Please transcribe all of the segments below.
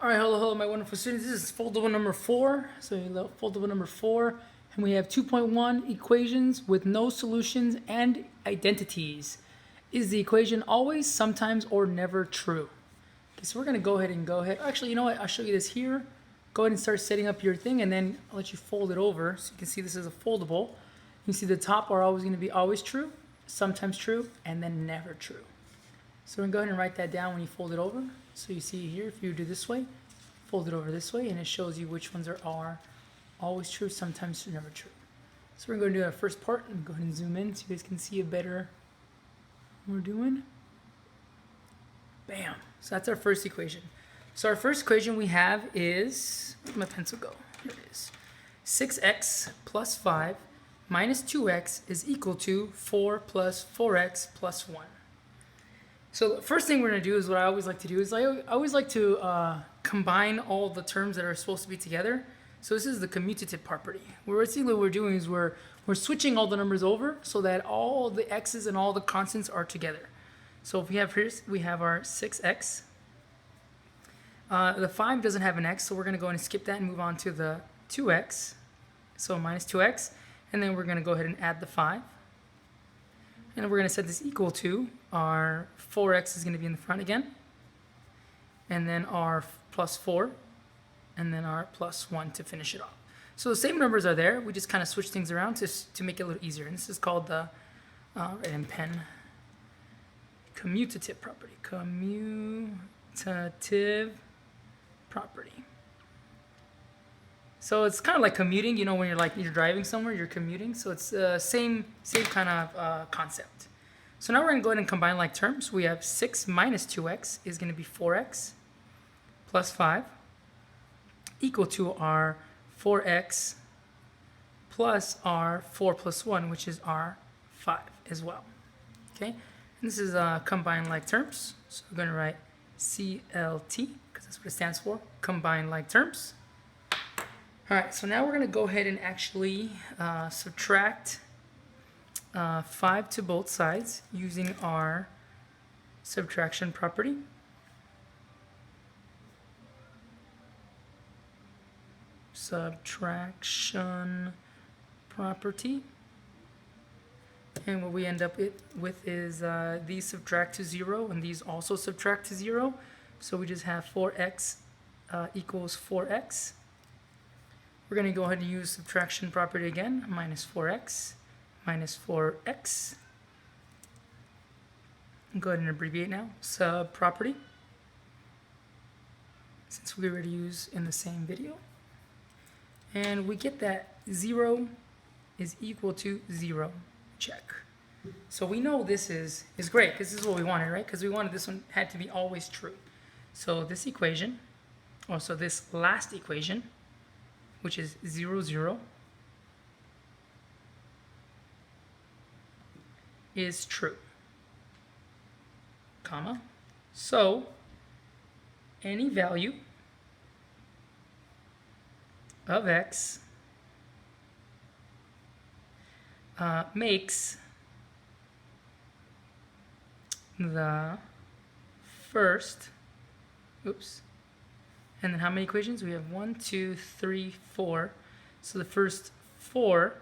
All right, hello, my wonderful students. This is foldable number 4. So foldable number 4, and we have 2.1 equations with no solutions and identities. Is the equation always, sometimes, or never true? Okay, so we're gonna go ahead. Actually, you know what? I'll show you this here. Go ahead and start setting up your thing, and then I'll let you fold it over. So you can see this is a foldable. You can see the top are always gonna be always true, sometimes true, and then never true. So we're gonna go ahead and write that down when you fold it over. So you see here, if you do this way, fold it over this way, and it shows you which ones are always true, sometimes never true. So we're going to do our first part, and go ahead and zoom in so you guys can see it better what we're doing. Bam. So that's our first equation. So our first equation we have is, where'd my pencil go? Here it is. 6x plus 5 minus 2x is equal to 4 plus 4x plus 1. So the first thing we're going to do is what I always like to do is I always like to combine all the terms that are supposed to be together. So this is the commutative property. What we're doing is we're switching all the numbers over so that all the x's and all the constants are together. So if we have here, we have our 6x. The 5 doesn't have an x, so we're going to go ahead and skip that and move on to the 2x. So minus 2x. And then we're going to go ahead and add the 5. And we're going to set this equal to our 4x is going to be in the front again. And then our plus 4. And then our plus 1 to finish it off. So the same numbers are there. We just kind of switch things around to make it a little easier. And this is called the, write in pen, commutative property. Commutative property. So it's kind of like commuting, you know, when you're driving somewhere, you're commuting. So it's the same kind of concept. So now we're going to go ahead and combine like terms. We have 6 minus 2x is going to be 4x plus 5 equal to our 4x plus our 4 plus 1, which is our 5 as well. Okay, and this is combine like terms. So we're going to write CLT because that's what it stands for, combine like terms. All right, so now we're going to go ahead and actually subtract 5 to both sides using our subtraction property. Subtraction property. And what we end up with is these subtract to 0 and these also subtract to 0. So we just have 4x equals 4x. We're going to go ahead and use subtraction property again, minus 4x, minus 4x. Go ahead and abbreviate now, sub property, since we already used in the same video. And we get that 0 is equal to 0, check. So we know this is great, because this is what we wanted, right? Because we wanted this one had to be always true. So this equation, also this last equation, which is 0, 0, is true, comma. So any value of x makes the first, and then how many equations? We have 1, 2, 3, 4. So the first 4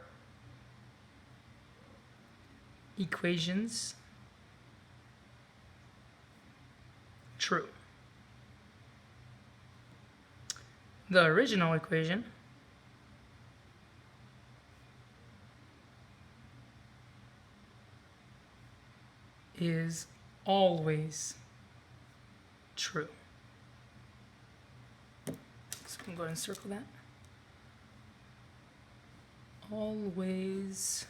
equations true. The original equation is always true. So I'm going to circle that. Always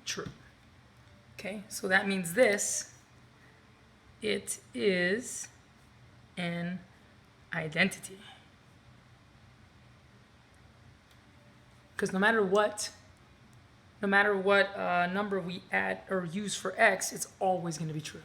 true. Okay, so that means this, it is an identity. Because no matter what number we add or use for x, it's always going to be true.